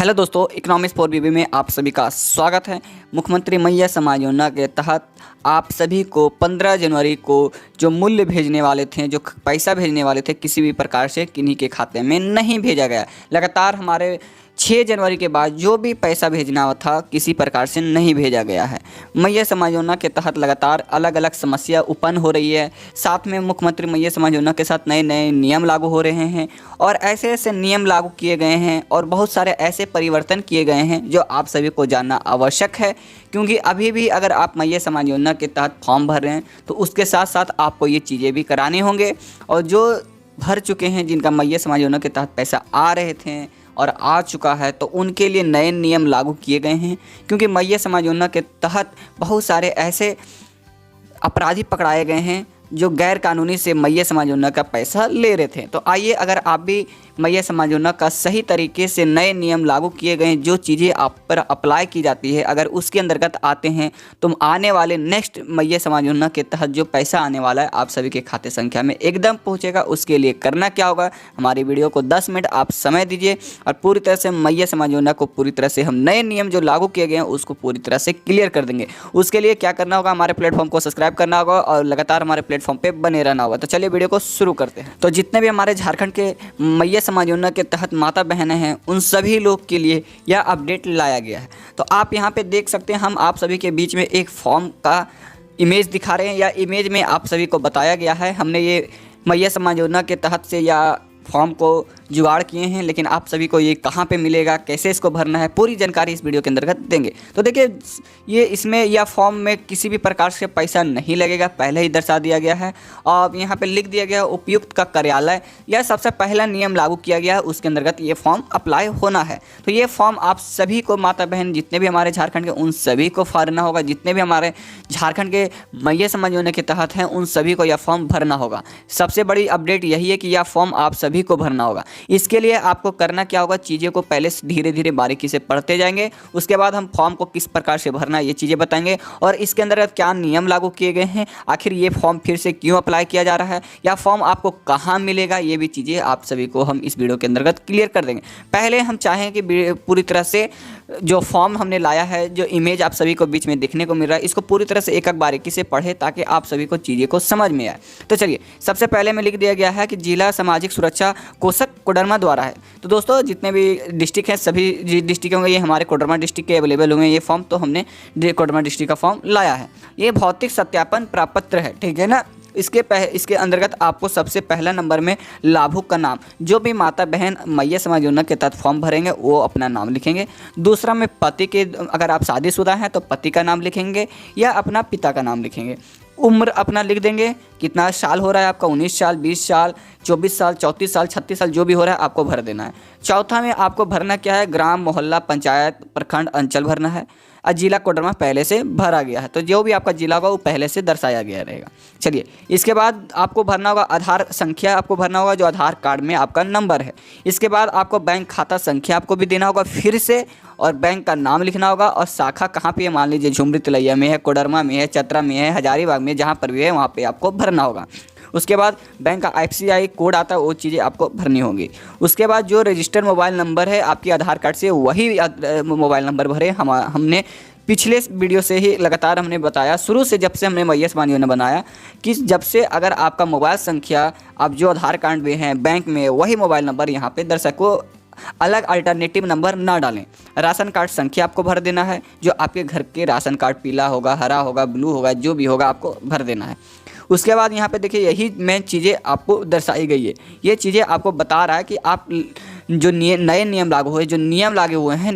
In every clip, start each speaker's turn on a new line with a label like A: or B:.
A: Hello दोस्तों, economics for बीबी में आप सभी का स्वागत है। मुख्यमंत्री मैया समाज योजना के तहत आप सभी को 15 जनवरी को जो मूल्य भेजने वाले थे, जो पैसा भेजने वाले थे, किसी भी प्रकार से किन्हीं के खाते में नहीं भेजा गया। लगातार हमारे 6 जनवरी के बाद जो भी पैसा भेजना था किसी प्रकार से नहीं भेजा गया है। मैया समाज योजना के तहत लगातार अलग अलग समस्या उत्पन्न हो रही है। साथ में मुख्यमंत्री मैया समाज योजना के साथ नए नए नियम लागू हो रहे हैं और ऐसे ऐसे नियम लागू किए गए हैं और बहुत सारे ऐसे परिवर्तन किए गए हैं जो आप सभी को जानना आवश्यक है। क्योंकि अभी भी अगर आप मैया समाज योजना के तहत फॉर्म भर रहे हैं तो उसके साथ साथ आपको ये चीज़ें भी करानी होंगे। और जो भर चुके हैं, जिनका मैया समाज योजना के तहत पैसा आ रहे थे और आ चुका है, तो उनके लिए नए नियम लागू किए गए हैं। क्योंकि मैया समाज योजना के तहत बहुत सारे ऐसे अपराधी पकड़ाए गए हैं जो गैर कानूनी से मैया समाज योजना का पैसा ले रहे थे। तो आइए, अगर आप भी मैया समाज योजना का सही तरीके से नए नियम लागू किए गए हैं, जो चीज़ें आप पर अप्लाई की जाती है, अगर उसके अंतर्गत आते हैं तो आने वाले नेक्स्ट मैया समाज योजना के तहत जो पैसा आने वाला है आप सभी के खाते संख्या में एकदम पहुंचेगा। उसके लिए करना क्या होगा, हमारी वीडियो को 10 मिनट आप समय दीजिए और पूरी तरह से मैया समाज योजना को पूरी तरह से हम नए नियम जो लागू किए गए हैं उसको पूरी तरह से क्लियर कर देंगे। उसके लिए क्या करना होगा, हमारे प्लेटफॉर्म को सब्सक्राइब करना होगा और लगातार हमारे प्लेटफॉर्म पे बने रहना होगा। तो चलिए वीडियो को शुरू करते हैं। तो जितने भी हमारे झारखंड के मैया समाज योजना के तहत माता बहनें हैं, उन सभी लोग के लिए यह अपडेट लाया गया है। तो आप यहाँ पे देख सकते हैं, हम आप सभी के बीच में एक फॉर्म का इमेज दिखा रहे हैं। या इमेज में आप सभी को बताया गया है, हमने ये मैया समाज योजना के तहत से या फॉर्म को जुगाड़ किए हैं, लेकिन आप सभी को ये कहाँ पे मिलेगा, कैसे इसको भरना है, पूरी जानकारी इस वीडियो के अंतर्गत देंगे। तो देखिए, ये इसमें या फॉर्म में किसी भी प्रकार से पैसा नहीं लगेगा, पहले ही दर्शा दिया गया है। और यहाँ पे लिख दिया गया उपायुक्त का कार्यालय, यह सबसे पहला नियम लागू किया गया है, उसके अंतर्गत ये फॉर्म अप्लाई होना है। तो ये फॉर्म आप सभी को, माता बहन जितने भी हमारे झारखंड के, उन सभी को भरना होगा। जितने भी हमारे झारखंड के मैया समाज योजना के तहत हैं उन सभी को यह फॉर्म भरना होगा। सबसे बड़ी अपडेट यही है कि यह फॉर्म आप सभी को भरना होगा। इसके लिए आपको करना क्या होगा, चीज़ें को पहले धीरे धीरे बारीकी से पढ़ते जाएंगे। उसके बाद हम फॉर्म को किस प्रकार से भरना है ये चीज़ें बताएंगे और इसके अंदर क्या नियम लागू किए गए हैं, आखिर ये फॉर्म फिर से क्यों अप्लाई किया जा रहा है, या फॉर्म आपको कहाँ मिलेगा, ये भी चीज़ें आप सभी को हम इस वीडियो के अंतर्गत क्लियर कर देंगे। पहले हम चाहें कि पूरी तरह से जो फॉर्म हमने लाया है, जो इमेज आप सभी को बीच में देखने को मिल रहा है, इसको पूरी तरह से एक एक बारीकी से पढ़े ताकि आप सभी को चीज़ें को समझ में आए। तो चलिए, सबसे पहले में लिख दिया गया है कि जिला सामाजिक सुरक्षा कोषक कोडरमा द्वारा है। तो दोस्तों, जितने भी डिस्ट्रिक्ट हैं, सभी डिस्ट्रिक्ट होंगे, ये हमारे कोडरमा डिस्ट्रिक्ट के अवेलेबल होंगे ये फॉर्म। तो हमने कोडरमा डिस्ट्रिक्ट का फॉर्म लाया है। ये भौतिक सत्यापन प्रपत्र है, ठीक है ना। इसके अंतर्गत आपको सबसे पहला नंबर में लाभुक का नाम, जो भी माता बहन मैया समाज योजना के तहत फॉर्म भरेंगे वो अपना नाम लिखेंगे। दूसरा में पति के, अगर आप शादीशुदा हैं तो पति का नाम लिखेंगे या अपना पिता का नाम लिखेंगे। उम्र अपना लिख देंगे, कितना साल हो रहा है आपका, 19 साल, 20 साल, 24 साल, 34 साल, 36 साल, जो भी हो रहा है आपको भर देना है। चौथा में आपको भरना क्या है, ग्राम, मोहल्ला, पंचायत, प्रखंड, अंचल भरना है। और जिला कोडरमा पहले से भरा गया है, तो जो भी आपका जिला होगा वो पहले से दर्शाया गया रहेगा। चलिए, इसके बाद आपको भरना होगा आधार संख्या, आपको भरना होगा जो आधार कार्ड में आपका नंबर है। इसके बाद आपको बैंक खाता संख्या आपको भी देना होगा फिर से, और बैंक का नाम लिखना होगा और शाखा कहाँ पे है, मान लीजिए झुमरी तिलैया में है, कोडरमा में है, चतरा में है, हजारीबाग में, जहाँ पर भी है वहाँ पे आपको भरना होगा। उसके बाद बैंक का IFSC कोड आता है, वो चीज़ें आपको भरनी होंगी। उसके बाद जो रजिस्टर्ड मोबाइल नंबर है आपके आधार कार्ड से, वही मोबाइल नंबर भरे। हमने पिछले वीडियो से ही लगातार हमने बताया, शुरू से जब से हमने मैया समाज योजना बनाया, कि जब से अगर आपका मोबाइल संख्या आप जो आधार कार्ड में है बैंक में, वही मोबाइल नंबर यहाँ पे दर्शक को अलग अल्टरनेटिव नंबर ना डालें। राशन कार्ड संख्या आपको भर देना है, जो आपके घर के राशन कार्ड पीला होगा, हरा होगा, ब्लू होगा, जो भी होगा आपको भर देना है। उसके बाद यहाँ पे देखिए, यही मेन चीज़ें आपको दर्शाई गई है। ये चीज़ें आपको बता रहा है कि आप जो नए नियम लागू हुए, जो नियम लागू हुए हैं,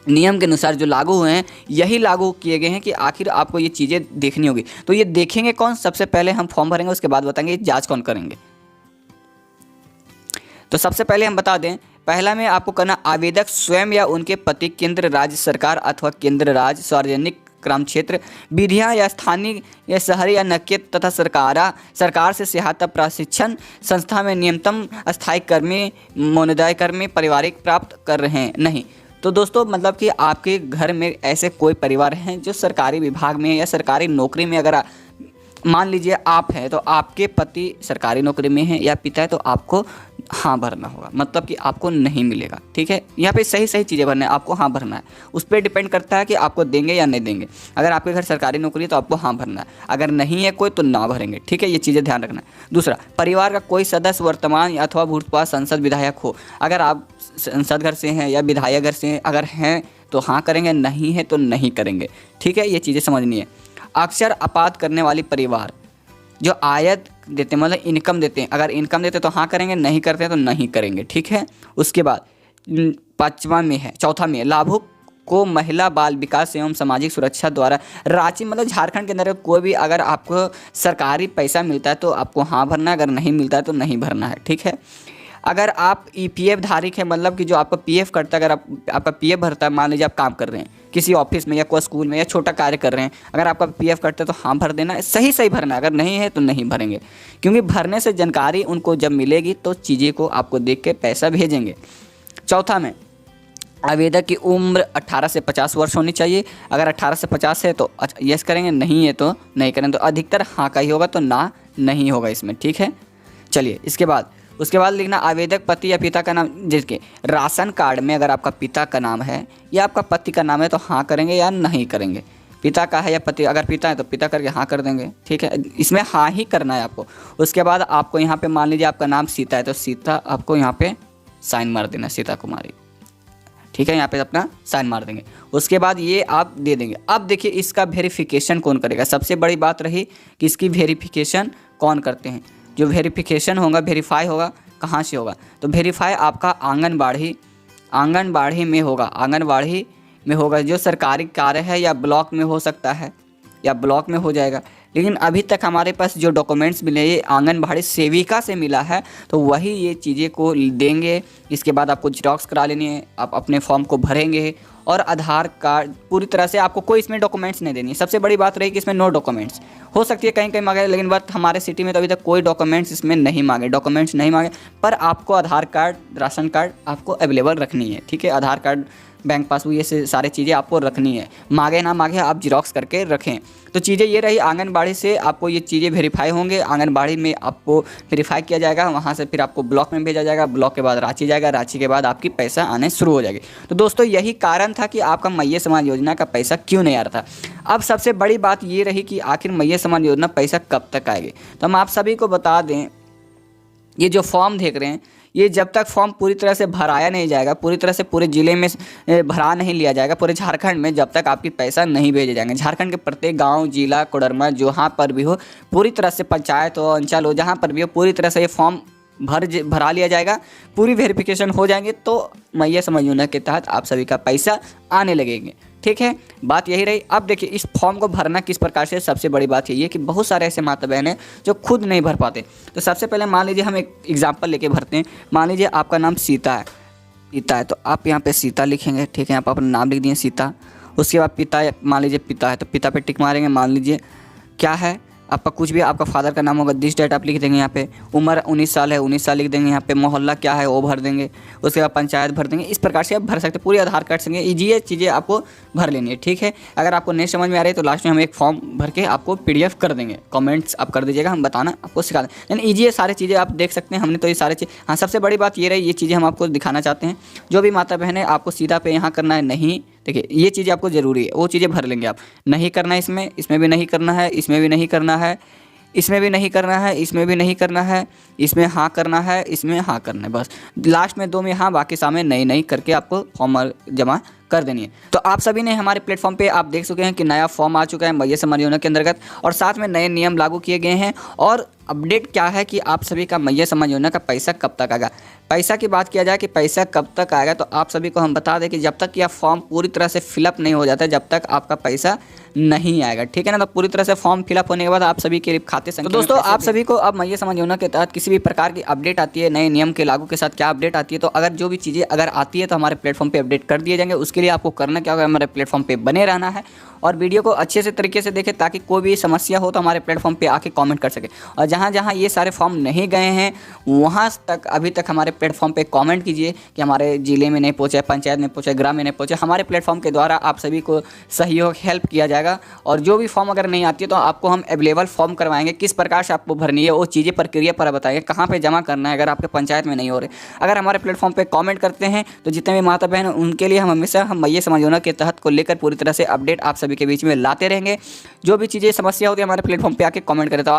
A: नियम के अनुसार जो लागू हुए हैं, यही लागू किए गए हैं कि आखिर आपको ये चीज़ें देखनी होगी। तो ये देखेंगे कौन, सबसे पहले हम फॉर्म भरेंगे, उसके बाद बताएंगे जाँच कौन करेंगे। तो सबसे पहले हम बता दें, पहला में आपको करना, आवेदक स्वयं या उनके पति केंद्र राज्य सरकार अथवा केंद्र राज्य सार्वजनिक ग्राम क्षेत्र विधियाँ या स्थानीय या शहरी या नक्के तथा सरकार से सहायता प्रशिक्षण संस्था में न्यूनतम अस्थायी कर्मी, मनोदय कर्मी, पारिवारिक प्राप्त कर रहे हैं नहीं। तो दोस्तों, मतलब कि आपके घर में ऐसे कोई परिवार हैं जो सरकारी विभाग में या सरकारी नौकरी में, अगर मान लीजिए आप हैं तो आपके पति सरकारी नौकरी में हैं या पिता है, तो आपको हाँ भरना होगा, मतलब कि आपको नहीं मिलेगा। ठीक है, यहाँ पे सही सही चीज़ें भरना है, आपको हाँ भरना है। उस पर डिपेंड करता है कि आपको देंगे या नहीं देंगे। अगर आपके घर सरकारी नौकरी है तो आपको हाँ भरना है, अगर नहीं है कोई तो ना भरेंगे। ठीक है, ये चीज़ें ध्यान रखना है। दूसरा, परिवार का कोई सदस्य वर्तमान अथवा भूतपूर्व संसद विधायक हो। अगर आप संसद घर से हैं या विधायक घर से हैं, अगर हैं तो हाँ करेंगे, नहीं है तो नहीं करेंगे। ठीक है, ये चीज़ें समझनी है। अक्सर आपात करने वाली परिवार जो आयत देते मतलब इनकम देते हैं, अगर इनकम देते तो हाँ करेंगे, नहीं करते तो नहीं करेंगे। ठीक है, उसके बाद चौथा में लाभुक को महिला बाल विकास एवं सामाजिक सुरक्षा द्वारा रांची मतलब झारखंड के अंदर कोई भी अगर आपको सरकारी पैसा मिलता है तो आपको हाँ भरना है, अगर नहीं मिलता है तो नहीं भरना है। ठीक है, अगर आप ईपीएफ धारक है, मतलब कि जो आपका पीएफ करता है, अगर आपका पीएफ भरता है, मान लीजिए आप काम कर रहे हैं किसी ऑफिस में या कोई स्कूल में या छोटा कार्य कर रहे हैं, अगर आपका पीएफ करता है तो हाँ भर देना है, सही सही भरना है, अगर नहीं है तो नहीं भरेंगे। क्योंकि भरने से जानकारी उनको जब मिलेगी तो चीज़ें को आपको देख के पैसा भेजेंगे। चौथा में आवेदक की उम्र 18 से 50 वर्ष होनी चाहिए। अगर 18 से 50 है तो यस करेंगे, नहीं है तो नहीं करेंगे। तो अधिकतर हाँ का ही होगा, तो ना नहीं होगा इसमें। ठीक है, चलिए उसके बाद लिखना आवेदक पति या पिता का नाम, जिसके राशन कार्ड में अगर आपका पिता का नाम है या आपका पति का नाम है तो हाँ करेंगे या नहीं करेंगे। पिता का है या पति, अगर पिता है तो पिता करके हाँ कर देंगे। ठीक है, इसमें हाँ ही करना है आपको। उसके बाद आपको यहाँ पे मान लीजिए आपका नाम सीता है तो सीता आपको यहाँ पे साइन मार देना, सीता कुमारी। ठीक है, यहाँ पे अपना साइन मार देंगे। उसके बाद ये आप दे देंगे। अब देखिए इसका वेरिफिकेशन कौन करेगा। सबसे बड़ी बात रही कि इसकी वेरिफिकेशन कौन करते हैं। जो वेरिफिकेशन होगा, वेरीफाई होगा, कहाँ से होगा तो वेरीफाई आपका आंगनबाड़ी में होगा। आंगनबाड़ी में होगा, जो सरकारी कार्य है या ब्लॉक में हो सकता है, या ब्लॉक में हो जाएगा। लेकिन अभी तक हमारे पास जो डॉक्यूमेंट्स मिले ये आंगनबाड़ी सेविका से मिला है, तो वही ये चीज़ें को देंगे। इसके बाद आपको जेरॉक्स करा लेनी है, आप अपने फॉर्म को भरेंगे और आधार कार्ड पूरी तरह से आपको कोई इसमें डॉक्यूमेंट्स नहीं देनी है। सबसे बड़ी बात रही कि इसमें नो डॉक्यूमेंट्स हो सकती है कहीं कहीं मांगे, लेकिन बट हमारे सिटी में तो अभी तक कोई डॉक्यूमेंट्स इसमें नहीं मांगे, डॉक्यूमेंट्स नहीं मांगे। पर आपको आधार कार्ड, राशन कार्ड आपको अवेलेबल रखनी है। ठीक है, आधार कार्ड, बैंक पासबुक, ये सारी चीज़ें आपको रखनी है। मांगे ना मांगे आप जेरॉक्स करके रखें। तो चीज़ें ये रही, आंगनबाड़ी से आपको ये चीज़ें वेरीफाई होंगे। आंगनबाड़ी में आपको वेरीफाई किया जाएगा, वहाँ से फिर आपको ब्लॉक में भेजा जाएगा, ब्लॉक के बाद रांची जाएगा, रांची के बाद आपकी पैसा आने शुरू हो जाएगी। तो दोस्तों यही कारण था कि आपका मैया समाज योजना का पैसा क्यों नहीं आ रहा था। अब सबसे बड़ी बात ये रही कि आखिर मैया समाज योजना पैसा कब तक आएगी। तो हम आप सभी को बता दें, ये जो फॉर्म देख रहे हैं, ये जब तक फॉर्म पूरी तरह से भराया नहीं जाएगा, पूरी तरह से पूरे ज़िले में भरा नहीं लिया जाएगा, पूरे झारखंड में जब तक आपकी पैसा नहीं भेजे जाएंगे। झारखंड के प्रत्येक गांव, जिला, कोडरमा जहाँ पर भी हो, पूरी तरह से पंचायत हो, अंचल हो, जहाँ पर भी हो, पूरी तरह से ये फॉर्म भरा लिया जाएगा, पूरी वेरिफिकेशन हो जाएंगे तो मैया समाज योजना के तहत आप सभी का पैसा आने लगेंगे। ठीक है, बात यही रही। अब देखिए इस फॉर्म को भरना किस प्रकार से, सबसे बड़ी बात यही है कि बहुत सारे ऐसे माता बहन हैं जो खुद नहीं भर पाते। तो सबसे पहले मान लीजिए हम एक एग्जांपल लेके भरते हैं। मान लीजिए आपका नाम सीता है तो आप यहाँ पे सीता लिखेंगे। ठीक है, आप अपना नाम लिख दिए सीता। उसके बाद पिता, मान लीजिए पिता है तो पिता पे टिक मारेंगे। मान लीजिए क्या है आपका, कुछ भी आपका फादर का नाम होगा, दिस डेट आप लिख देंगे। यहाँ पे उम्र 19 साल है, 19 साल लिख देंगे। यहाँ पे मोहल्ला क्या है वो भर देंगे। उसके बाद पंचायत भर देंगे। इस प्रकार से आप भर सकते हैं, पूरी आधार कार्ड संगे ये चीज़ें आपको भर लेनी है। ठीक है, अगर आपको नहीं समझ में आ रही है तो लास्ट में हम एक फॉर्म भर के आपको PDF कर देंगे। कमेंट्स आप कर दीजिएगा, हम बताना आपको सिखा दें। यानी ईजी है, सारी चीज़ें आप देख सकते हैं। हमने तो ये सारी चीज़, हाँ सबसे बड़ी बात ये रही, ये चीज़ें हम आपको दिखाना चाहते हैं। जो भी माता बहन है आपको सीधा पे यहाँ करना है, नहीं देखिए ये चीज़ें आपको ज़रूरी है, वो चीज़ें भर लेंगे आप। नहीं करना है इसमें भी नहीं करना है, इसमें भी नहीं करना है, इसमें भी नहीं करना है, इसमें भी नहीं करना है, इसमें हाँ करना है, इसमें हाँ करना है। बस लास्ट में 2 में हाँ, बाकी सामने नहीं करके आपको फॉर्म जमा कर देनी है। तो आप सभी ने हमारे प्लेटफॉर्म पे आप देख चुके हैं कि नया फॉर्म आ चुका है मैया समाज योजना के अंतर्गत, और साथ में नए नियम लागू किए गए हैं। और अपडेट क्या है कि आप सभी का मैया समाज योजना का पैसा कब तक आएगा। पैसा की बात किया जाए कि पैसा कब तक आएगा, तो आप सभी को हम बता दें कि जब तक यह फॉर्म पूरी तरह से फिलअप नहीं हो जाता है, जब तक आपका पैसा नहीं आएगा। ठीक है ना, तो पूरी तरह से फॉर्म फिलअप होने के बाद आप सभी के खाते संख्या। तो दोस्तों आप सभी को अब मैया समाज योजना के तहत किसी भी प्रकार की अपडेट आती है, नए नियम के लागू के साथ क्या अपडेट आती है, तो अगर जो भी चीज़ें अगर आती है तो हमारे प्लेटफॉर्म पे अपडेट कर दिए जाएंगे। उसके लिए लिए आपको करना क्या होगा, हमारे प्लेटफॉर्म पे बने रहना है और वीडियो को अच्छे से तरीके से देखें ताकि कोई भी समस्या हो तो हमारे प्लेटफॉर्म पे आके कमेंट कर सके। और जहाँ जहाँ ये सारे फॉर्म नहीं गए हैं वहाँ तक अभी तक हमारे प्लेटफॉर्म पे कमेंट कीजिए कि हमारे ज़िले में नहीं पहुँचे, पंचायत में पहुँचे, ग्राम में नहीं पहुँचे। हमारे प्लेटफॉर्म के द्वारा आप सभी को सहयोग हेल्प किया जाएगा और जो भी फॉर्म अगर नहीं आती है तो आपको हम अवेलेबल फॉर्म करवाएंगे, किस प्रकार से आपको भरनी है वो चीज़ें प्रक्रिया पर बताएंगे, कहाँ पर जमा करना है अगर आपके पंचायत में नहीं हो रहे। अगर हमारे प्लेटफॉर्म पर कॉमेंट करते हैं तो जितने भी माता बहन उनके लिए हम हमेशा मैया समाज योजना के तहत को लेकर पूरी तरह से अपडेट आप सभी के बीच में लाते रहेंगे। जो भी चीज़ें समस्या होती है हमारे प्लेटफॉर्म पे आके कमेंट करें। तो